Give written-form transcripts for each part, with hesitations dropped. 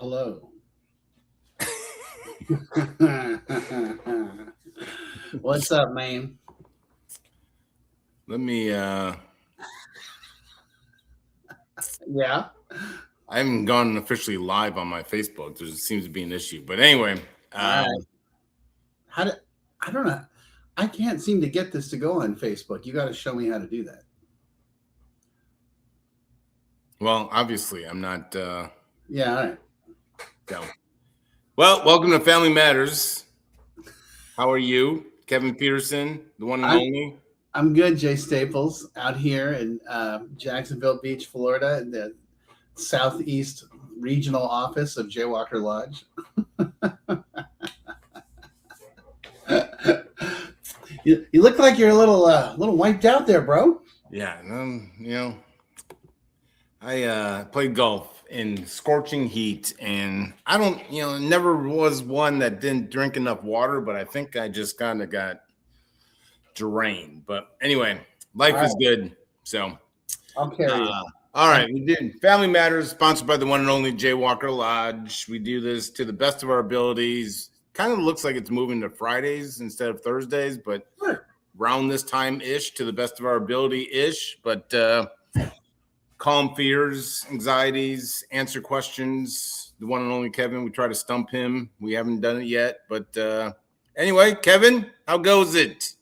Hello. What's up, man? Let me Yeah. I haven't gone officially live on my Facebook. There seems to be an issue. But anyway, All right. How do I don't know. I can't seem to get this to go on Facebook. You got to show me how to do that. well, obviously I'm not Yeah. All right. so. Well, welcome to Family Matters. How are you? Kevin Peterson, the one and I'm only. I'm good, Jay Staples, out here in Jacksonville Beach, Florida, in the southeast regional office of Jaywalker Lodge. You look like you're a little wiped out there, bro. Yeah, I played golf in scorching heat, and I don't, never was one that didn't drink enough water, but I think I just kind of got drained. But anyway, life All is right. good. So, I'll carry you. all right, we did Family Matters, sponsored by the one and only Jaywalker Lodge. We do this to the best of our abilities. Kind of looks like it's moving to Fridays instead of Thursdays, but Sure. around this time ish, to the best of our ability ish. But calm fears, anxieties, answer questions. The one and only Kevin, we try to stump him. We haven't done it yet, but anyway, Kevin, how goes it?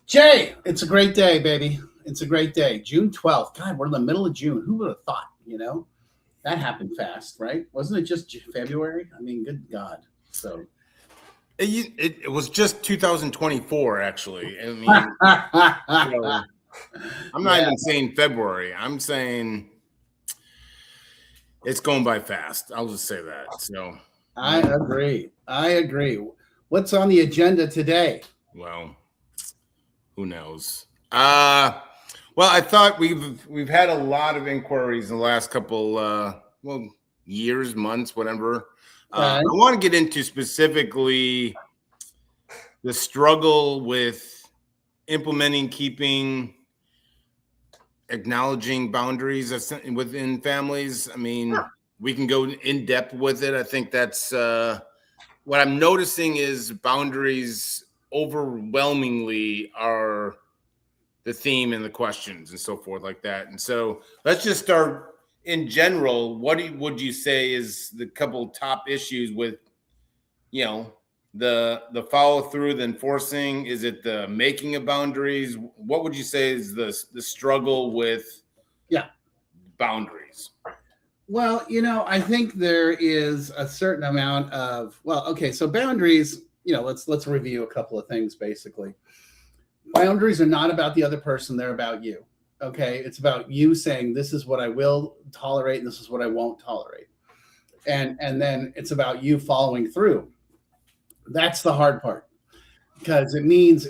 Jay, it's a great day, baby. It's a great day. June 12th. God, we're in the middle of June. Who would have thought, That happened fast, right? Wasn't it just February? I mean, good God. So It was just 2024, actually. I mean, so I'm not even saying February. I'm saying it's going by fast. I'll just say that. So I agree. What's on the agenda today? well, who knows? Well, I thought we've had a lot of inquiries in the last couple years, months, whatever. I want to get into specifically the struggle with implementing, keeping, acknowledging boundaries within families. I mean, we can go in depth with it. I think that's what I'm noticing is boundaries overwhelmingly are the theme and the questions and so forth like that. And so let's just start in general. What would you say is the couple top issues with, the follow through, the enforcing? Is it the making of boundaries? What would you say is the struggle with boundaries? Well, I think there is a certain amount of so boundaries, let's review a couple of things basically. Boundaries are not about the other person, they're about you. Okay? It's about you saying this is what I will tolerate and this is what I won't tolerate. And then it's about you following through. That's the hard part. Because it means,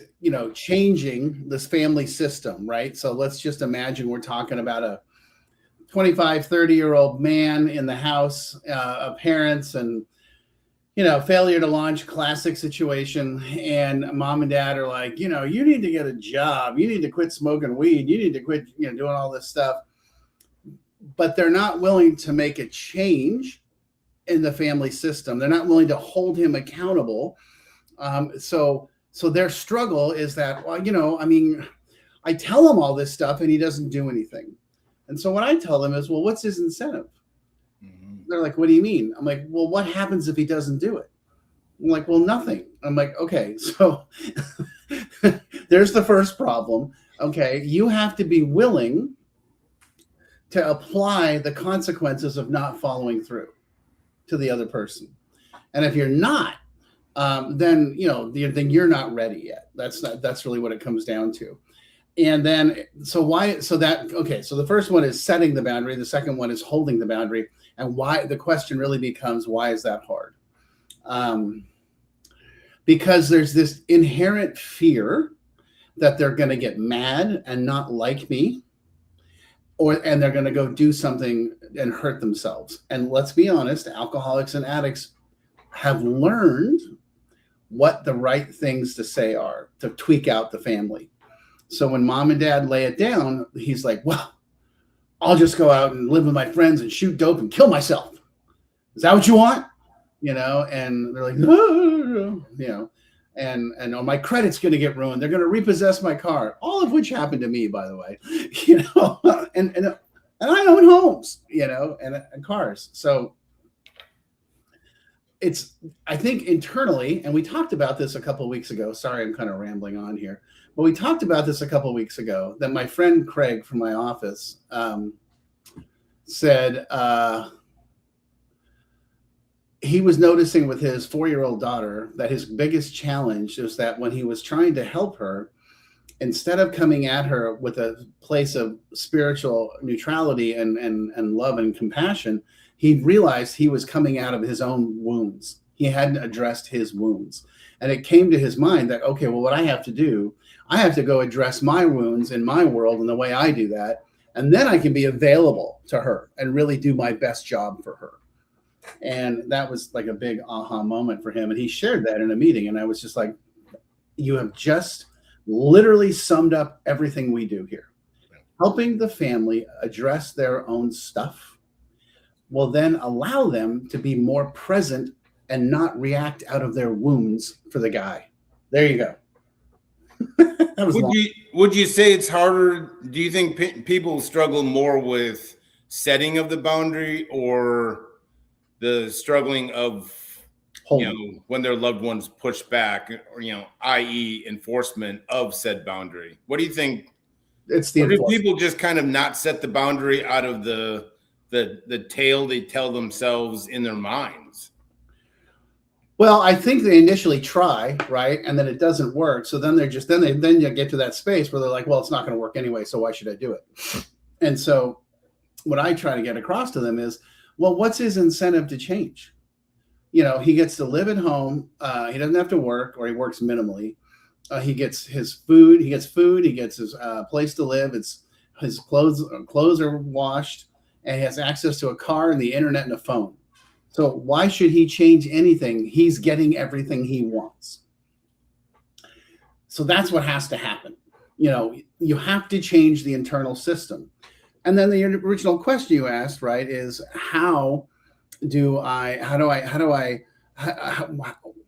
changing this family system, right? So let's just imagine we're talking about a 25, 30-year-old man in the house of parents and, failure to launch, classic situation. And mom and dad are like, you need to get a job. You need to quit smoking weed. You need to quit, doing all this stuff. But they're not willing to make a change in the family system. They're not willing to hold him accountable. So their struggle is that, I tell him all this stuff and he doesn't do anything. And so what I tell them is, well, what's his incentive? They're like, what do you mean? I'm like, well, what happens if he doesn't do it? I'm like, well, nothing. I'm like, okay, so there's the first problem. Okay, you have to be willing to apply the consequences of not following through to the other person. And if you're not, then you're not ready yet. That's really what it comes down to. And then, so the first one is setting the boundary. The second one is holding the boundary. And why the question really becomes, why is that hard? Because there's this inherent fear that they're going to get mad and not like me, and they're going to go do something and hurt themselves. And let's be honest, alcoholics and addicts have learned what the right things to say are to tweak out the family. So when mom and dad lay it down, he's like, well, I'll just go out and live with my friends and shoot dope and kill myself. is that what you want? You know, and they're like, no, you know, and oh, my credit's going to get ruined. They're going to repossess my car, all of which happened to me, by the way, you know, and I own homes, you know, and cars. So it's, I think internally, and we talked about this a couple of weeks ago. Sorry, I'm kind of rambling on here, but we talked about this a couple of weeks ago that my friend Craig from my office said, he was noticing with his 4-year-old daughter that his biggest challenge is that when he was trying to help her, instead of coming at her with a place of spiritual neutrality and love and compassion, he realized he was coming out of his own wounds. He hadn't addressed his wounds. And it came to his mind that, okay, well, what I have to do, I have to go address my wounds in my world and the way I do that. And then I can be available to her and really do my best job for her. And that was like a big aha moment for him. And he shared that in a meeting. And I was just like, you have just literally summed up everything we do here. Helping the family address their own stuff will then allow them to be more present and not react out of their wounds for the guy. There you go. Would you say it's harder? Do you think people struggle more with setting of the boundary or the struggling of, you know, when their loved ones push back, or, you know, i.e. enforcement of said boundary? What do you think? It's the, or do people just kind of not set the boundary out of the tale they tell themselves in their minds? Well, I think they initially try, right? And then it doesn't work. So then they're just, then you get to that space where they're like, well, it's not going to work anyway, so why should I do it? And so what I try to get across to them is, well, what's his incentive to change? You know, he gets to live at home. He doesn't have to work, or he works minimally. He gets his food. He gets food. He gets his place to live. It's his clothes are washed, and he has access to a car and the internet and a phone. So why should he change anything? He's getting everything he wants. So that's what has to happen. You know, you have to change the internal system. And then the original question you asked, right, is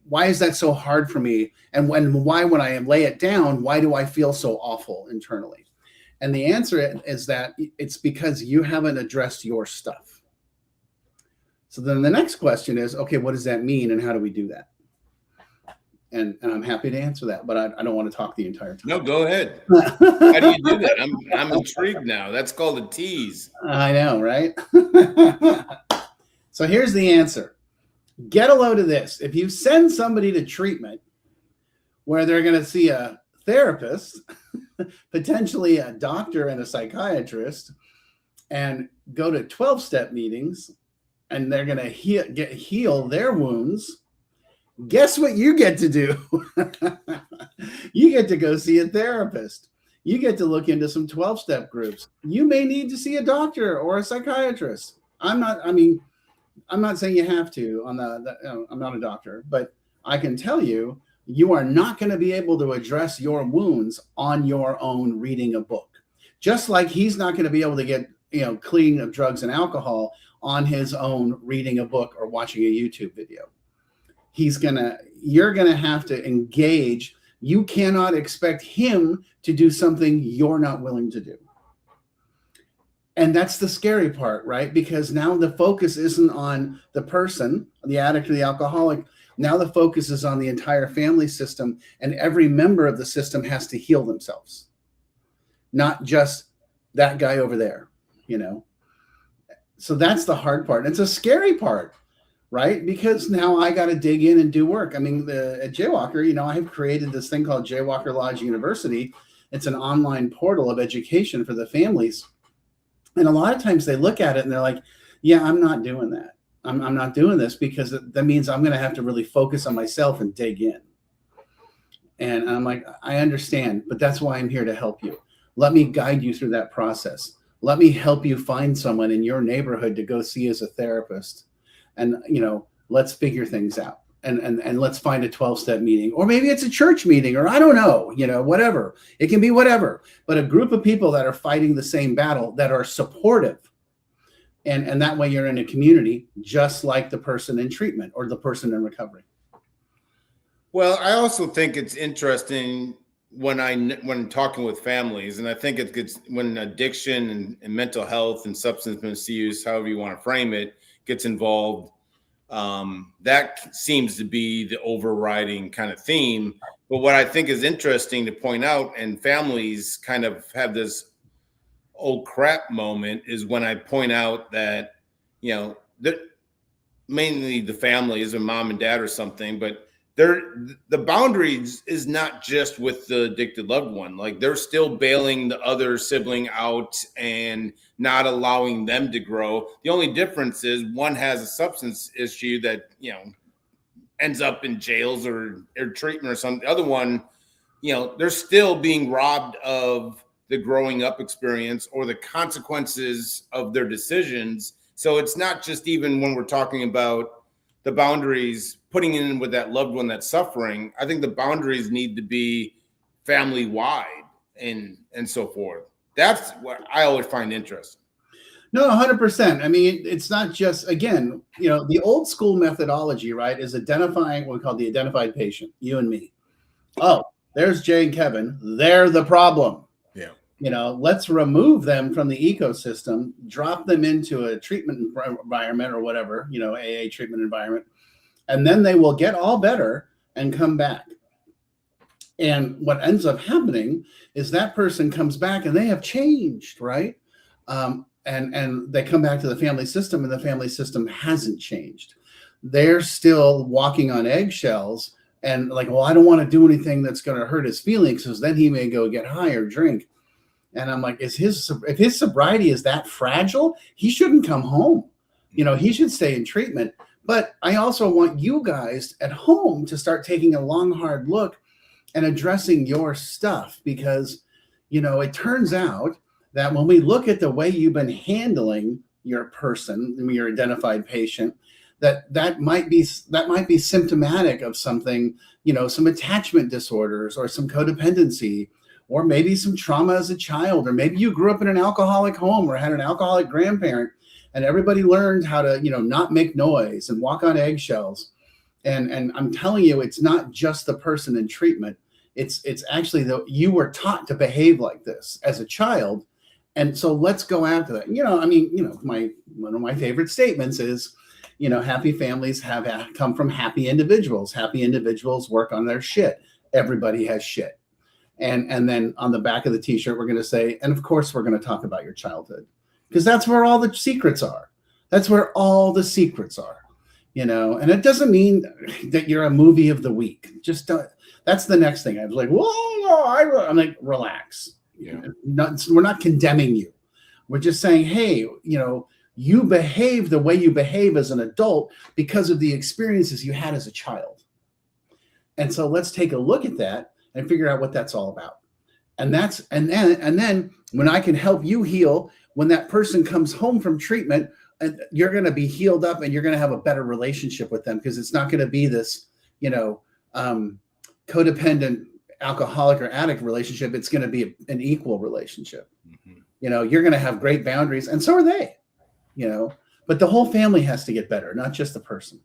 why is that so hard for me? And why, when I lay it down, why do I feel so awful internally? And the answer is that it's because you haven't addressed your stuff. So then the next question is, okay, what does that mean? And how do we do that? And I'm happy to answer that, but I don't want to talk the entire time. No, go ahead. How do you do that? I'm intrigued now. That's called a tease. I know, right? So here's the answer. Get a load of this. If you send somebody to treatment where they're going to see a therapist, potentially a doctor and a psychiatrist, and go to 12-step meetings, and they're going to heal their wounds, guess what you get to do? You get to go see a therapist. You get to look into some 12-step groups. You may need to see a doctor or a psychiatrist. I'm not saying you have to I'm not a doctor, but I can tell you, you are not going to be able to address your wounds on your own reading a book. Just like he's not going to be able to get, you know, clean of drugs and alcohol on his own reading a book or watching a YouTube video. You're going to have to engage. You cannot expect him to do something you're not willing to do. And that's the scary part, right? Because now the focus isn't on the person, the addict or the alcoholic. Now the focus is on the entire family system, and every member of the system has to heal themselves. Not just that guy over there, you know? So that's the hard part. And it's a scary part, right? Because now I got to dig in and do work. I mean, at Jaywalker, you know, I've created this thing called Jaywalker Lodge University. It's an online portal of education for the families. And a lot of times they look at it and they're like, yeah, I'm not doing that. I'm not doing this because that means I'm going to have to really focus on myself and dig in. And I'm like, I understand, but that's why I'm here to help you. Let me guide you through that process. Let me help you find someone in your neighborhood to go see as a therapist. And, you know, let's figure things out. And let's find a 12-step meeting, or maybe it's a church meeting, or I don't know, you know, whatever. It can be whatever, but a group of people that are fighting the same battle, that are supportive, And that way you're in a community just like the person in treatment or the person in recovery. Well, I also think it's interesting when talking with families, and I think it gets when addiction and mental health and substance misuse, however you want to frame it, gets involved. That seems to be the overriding kind of theme. But what I think is interesting to point out, and families kind of have this oh crap moment, is when I point out that, that mainly the family is a mom and dad or something, but the boundaries is not just with the addicted loved one. Like they're still bailing the other sibling out and not allowing them to grow. The only difference is one has a substance issue that, ends up in jails or treatment or something. The other one, they're still being robbed of the growing up experience or the consequences of their decisions. So it's not just even when we're talking about the boundaries, putting in with that loved one that's suffering. I think the boundaries need to be family wide and so forth. That's what I always find interesting. No, 100%. I mean, it's not just, again, the old school methodology, right, is identifying what we call the identified patient, you and me. Oh, there's Jay and Kevin. They're the problem. Yeah. Let's remove them from the ecosystem, drop them into a treatment environment or whatever, AA treatment environment, and then they will get all better and come back. And what ends up happening is that person comes back and they have changed, right? And they come back to the family system and the family system hasn't changed. They're still walking on eggshells and like, well, I don't want to do anything that's going to hurt his feelings because then he may go get high or drink. And I'm like, if his sobriety is that fragile, he shouldn't come home. He should stay in treatment. But I also want you guys at home to start taking a long, hard look and addressing your stuff because, it turns out that when we look at the way you've been handling your person, your identified patient, that might be symptomatic of something, some attachment disorders or some codependency, or maybe some trauma as a child, or maybe you grew up in an alcoholic home or had an alcoholic grandparent and everybody learned how to, not make noise and walk on eggshells. And I'm telling you, it's not just the person in treatment. It's actually you were taught to behave like this as a child. And so let's go after that. One of my favorite statements is, happy families have come from happy individuals. Happy individuals work on their shit. Everybody has shit. And then on the back of the t-shirt, we're going to say, and of course, we're going to talk about your childhood because that's where all the secrets are. That's where all the secrets are, and it doesn't mean that you're a movie of the week. Just don't. That's the next thing. I was like, whoa, I'm like, relax. Yeah. We're not condemning you. We're just saying, hey, you behave the way you behave as an adult because of the experiences you had as a child. And so let's take a look at that and figure out what that's all about. And then when I can help you heal, when that person comes home from treatment, and you're going to be healed up and you're going to have a better relationship with them because it's not going to be this, codependent alcoholic or addict relationship. It's going to be an equal relationship. Mm-hmm. You're going to have great boundaries and so are they, but the whole family has to get better, not just the person.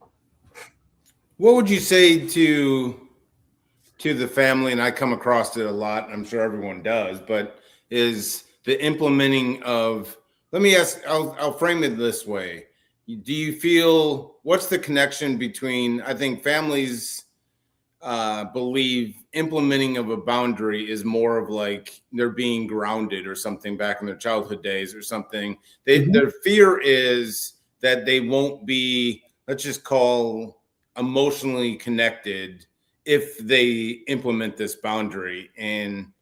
What would you say to the family, and I come across it a lot, I'm sure everyone does, but is the implementing of, let me ask, I'll frame it this way. Do you feel, what's the connection between, I think families believe implementing of a boundary is more of like they're being grounded or something back in their childhood days or something. Their fear is that they won't be, let's just call, emotionally connected if they implement this boundary. And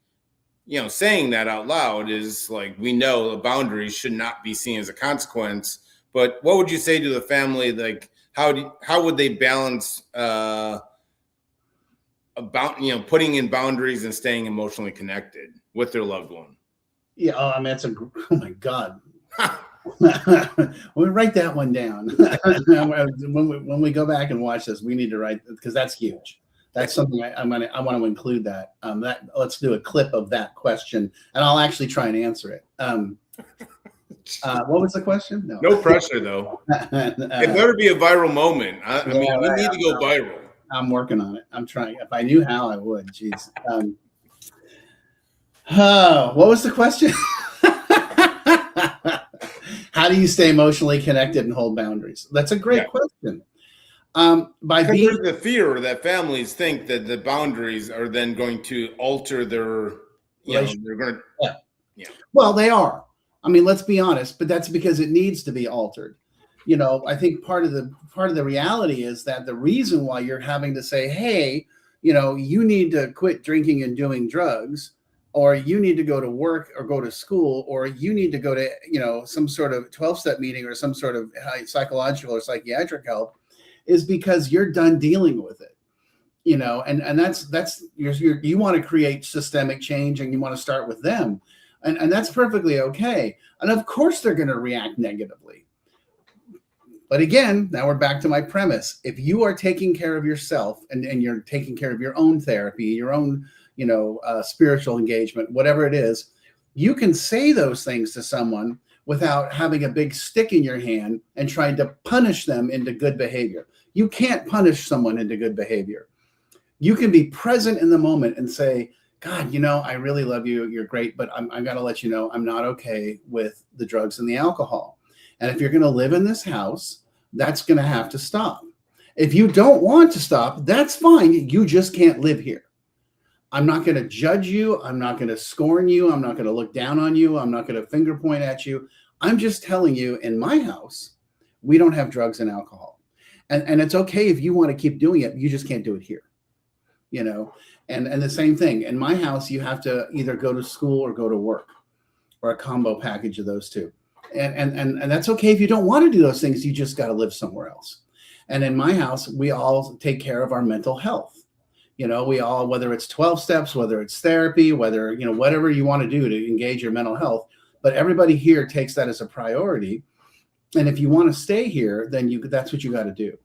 saying that out loud is like, we know the boundaries should not be seen as a consequence. But what would you say to the family? Like, how would they balance about putting in boundaries and staying emotionally connected with their loved one? Yeah, oh my God. We'll write that one down. when we go back and watch this, we need to write, because that's huge. That's something I want to include that. Let's do a clip of that question, and I'll actually try and answer it. What was the question? No pressure, though. It better be a viral moment. I mean, we need to go viral. I'm working on it. I'm trying. If I knew how, I would. Jeez. What was the question? How do you stay emotionally connected and hold boundaries? That's a great question. By being there's the fear that families think that the boundaries are then going to alter their, they're going to. Yeah. Well, they are. I mean, let's be honest, but that's because it needs to be altered. I think part of the reality is that the reason why you're having to say, hey, you need to quit drinking and doing drugs, or you need to go to work or go to school, or you need to go to, some sort of 12-step meeting or some sort of psychological or psychiatric help, is because you're done dealing with it. And that's you want to create systemic change, and you want to start with them. And that's perfectly okay. And of course they're going to react negatively. But again, now we're back to my premise. If you are taking care of yourself and you're taking care of your own therapy, your own, spiritual engagement, whatever it is, you can say those things to someone without having a big stick in your hand and trying to punish them into good behavior. You can't punish someone into good behavior. You can be present in the moment and say, God, I really love you. You're great, but I got to let you know I'm not okay with the drugs and the alcohol. And if you're going to live in this house, that's going to have to stop. If you don't want to stop, that's fine. You just can't live here. I'm not going to judge you. I'm not going to scorn you. I'm not going to look down on you. I'm not going to finger point at you. I'm just telling you, in my house, we don't have drugs and alcohol. And it's okay if you want to keep doing it. You just can't do it here. And the same thing in my house, you have to either go to school or go to work, or a combo package of those two. And that's okay if you don't want to do those things. You just got to live somewhere else. And in my house, we all take care of our mental health. We all, whether it's 12 steps, whether it's therapy, whether, whatever you want to do to engage your mental health, but everybody here takes that as a priority. And if you want to stay here, then that's what you got to do.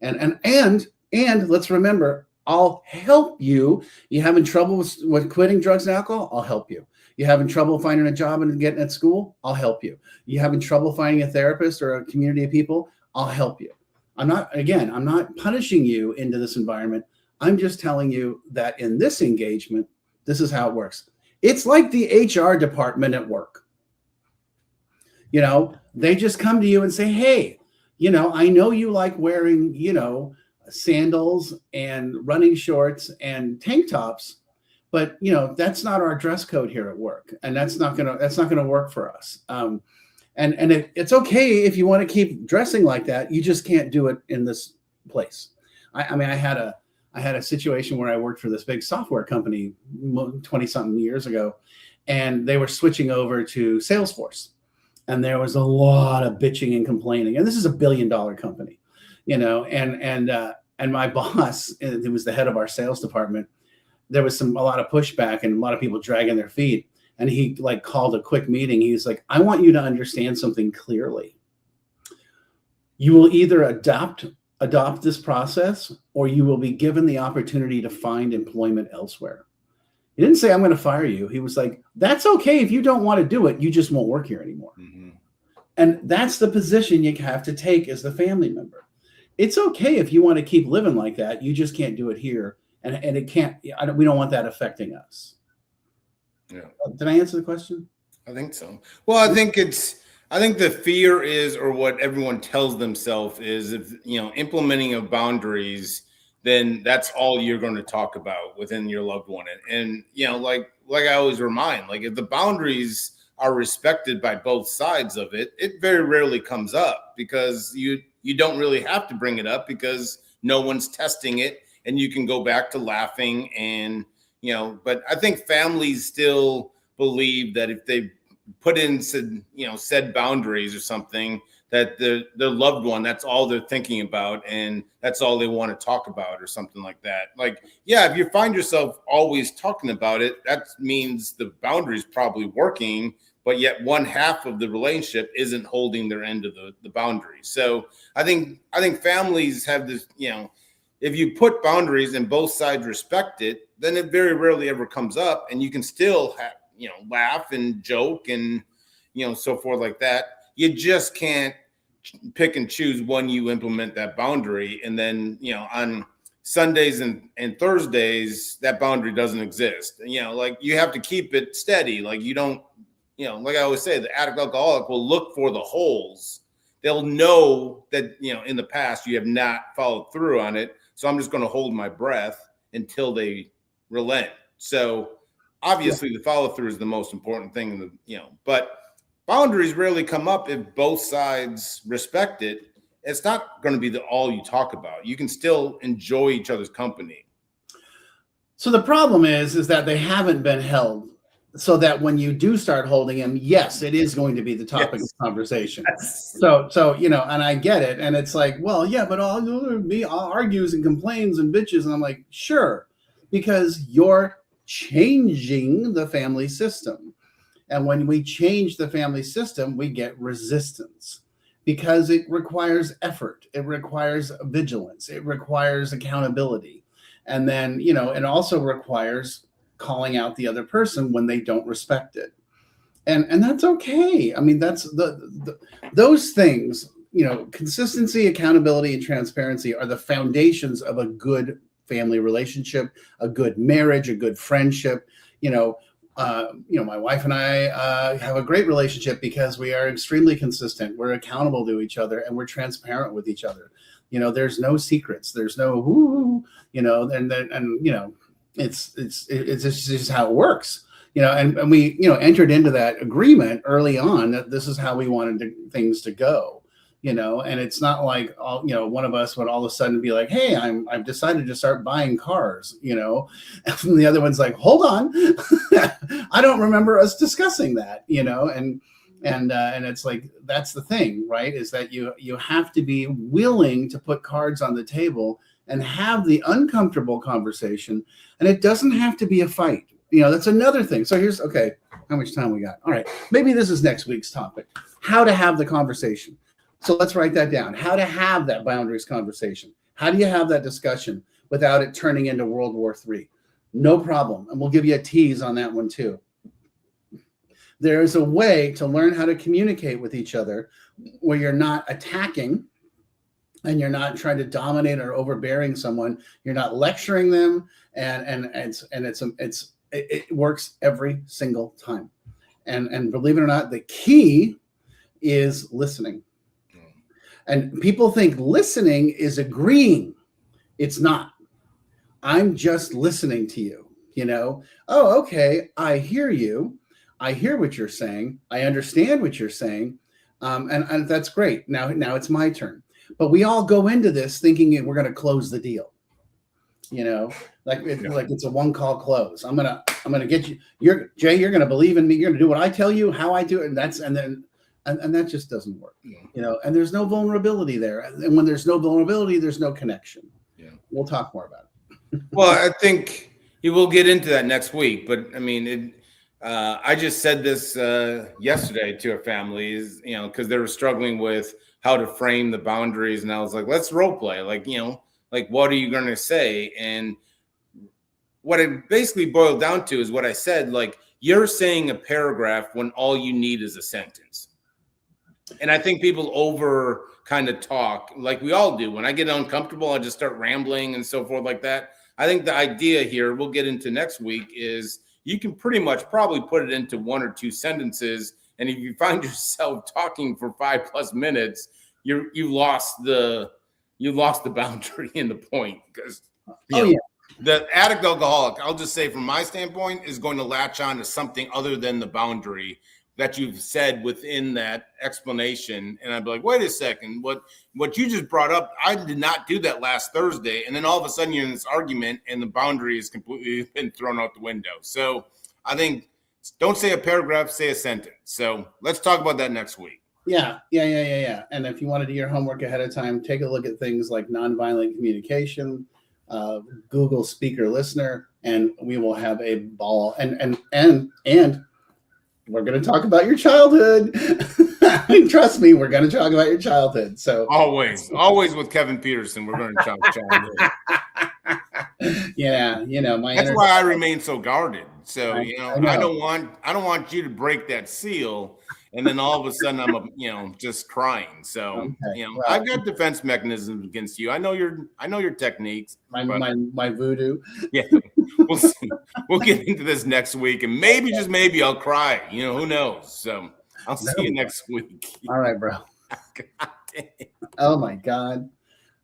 And let's remember, I'll help you. You having trouble with quitting drugs and alcohol? I'll help you. You having trouble finding a job and getting at school? I'll help you. You having trouble finding a therapist or a community of people? I'll help you. I'm not punishing you into this environment. I'm just telling you that in this engagement, this is how it works. It's like the HR department at work. They just come to you and say, hey, I know you like wearing, sandals and running shorts and tank tops, but that's not our dress code here at work, and that's not gonna work for us. And it's okay if you want to keep dressing like that. You just can't do it in this place. I had a situation where I worked for this big software company 20-something years ago, and they were switching over to Salesforce, and there was a lot of bitching and complaining. And this is a $1 billion company, and my boss, who was the head of our sales department, there was a lot of pushback and a lot of people dragging their feet. And he called a quick meeting. He was like, I want you to understand something clearly. You will either adopt this process, or you will be given the opportunity to find employment elsewhere. He didn't say, I'm going to fire you. He was like, that's okay if you don't want to do it. You just won't work here anymore. Mm-hmm. And that's the position you have to take as the family member. It's okay if you want to keep living like that. You just can't do it here. And it can't, we don't want that affecting us. Yeah. Did I answer the question? I think so. Well, I think the fear is, or what everyone tells themselves is, if implementing of boundaries, then that's all you're going to talk about within your loved one. And like I always remind, if the boundaries are respected by both sides of it, it very rarely comes up, because you don't really have to bring it up, because no one's testing it, and you can go back to laughing. And but I think families still believe that if they put in said boundaries or something, that their loved one, that's all they're thinking about, and that's all they want to talk about, or something like that. If you find yourself always talking about it, that means the boundary's probably working, but yet one half of the relationship isn't holding their end of the boundary. So I think families have this, if you put boundaries and both sides respect it, then it very rarely ever comes up, and you can still have, laugh and joke and, so forth like that. you just can't pick and choose when you implement that boundary. And then, on Sundays and Thursdays, that boundary doesn't exist. Like you have to keep it steady. Like you don't, like I always say, the addict alcoholic will look for the holes. They'll know that, in the past you have not followed through on it. So I'm just going to hold my breath until they relent. So obviously the follow through is the most important thing, but boundaries rarely come up if both sides respect it. It's not going to be all you talk about. You can still enjoy each other's company. So the problem is that they haven't been held, so that when you do start holding them, yes, it is going to be the topic of conversation. Yes. So and I get it. And it's like, well, yeah, but all me argues and complains and bitches. And I'm like, sure, because you're changing the family system. And when we change the family system, we get resistance because it requires effort. It requires vigilance. It requires accountability. And then, it also requires calling out the other person when they don't respect it. And that's okay. I mean, that's those things, consistency, accountability, and transparency are the foundations of a good family relationship, a good marriage, a good friendship. My wife and I have a great relationship because we are extremely consistent. We're accountable to each other and we're transparent with each other. There's no secrets. There's no, it's just how it works, and we, entered into that agreement early on that this is how we wanted things to go, and it's not like one of us would all of a sudden be like, hey, I've decided to start buying cars, and the other one's like, hold on, I don't remember us discussing that, and it's like, that's the thing, right? Is that you have to be willing to put cards on the table and have the uncomfortable conversation, and it doesn't have to be a fight. That's another thing. So here's, okay, how much time we got? All right, maybe this is next week's topic, how to have the conversation. So let's write that down. How to have that boundaries conversation. How do you have that discussion without it turning into World War III? No problem. And we'll give you a tease on that one too. There is a way to learn how to communicate with each other where you're not attacking and you're not trying to dominate or overbearing someone. You're not lecturing them, and it works every single time. And believe it or not, the key is listening. And people think listening is agreeing. It's not. I'm just listening to you. Oh, okay, I hear you. I hear what you're saying. I understand what you're saying. And that's great. Now it's my turn. But we all go into this thinking we're going to close the deal. Like it's a one-call close. I'm gonna get you. Jay, you're gonna believe in me. You're gonna do what I tell you, how I do it, and that just doesn't work. And there's no vulnerability there. And when there's no vulnerability, there's no connection. Yeah, we'll talk more about it. Well, I think we will get into that next week. But I mean, I just said this yesterday to a family, because they were struggling with how to frame the boundaries, and I was like, let's role play. Like, what are you going to say? And what it basically boiled down to is what I said, like, you're saying a paragraph when all you need is a sentence. And I think people over kind of talk like we all do. When I get uncomfortable, I just start rambling and so forth like that. I think the idea here, we'll get into next week, is you can pretty much probably put it into one or two sentences. And if you find yourself talking for 5+ minutes, you lost the boundary and the point, because the addict alcoholic, I'll just say from my standpoint, is going to latch on to something other than the boundary that you've said within that explanation. And I'd be like, wait a second, what you just brought up, I did not do that last Thursday. And then all of a sudden you're in this argument and the boundary is completely been thrown out the window. So I think don't say a paragraph, say a sentence. So let's talk about that next week. Yeah. And if you want to do your homework ahead of time, take a look at things like nonviolent communication, Google speaker listener, and we will have a ball. And we're going to talk about your childhood. Trust me, we're going to talk about your childhood. So always with Kevin Peterson, we're going to talk childhood. Yeah, that's why I remain so guarded. So I don't want you to break that seal and then all of a sudden I'm just crying. So Okay. Well, I've got defense mechanisms against you. I know your techniques. My voodoo. Yeah, we'll see. We'll get into this next week, and maybe just maybe I'll cry. Who knows? So I'll see you next week. All right, bro. God damn. Oh my God.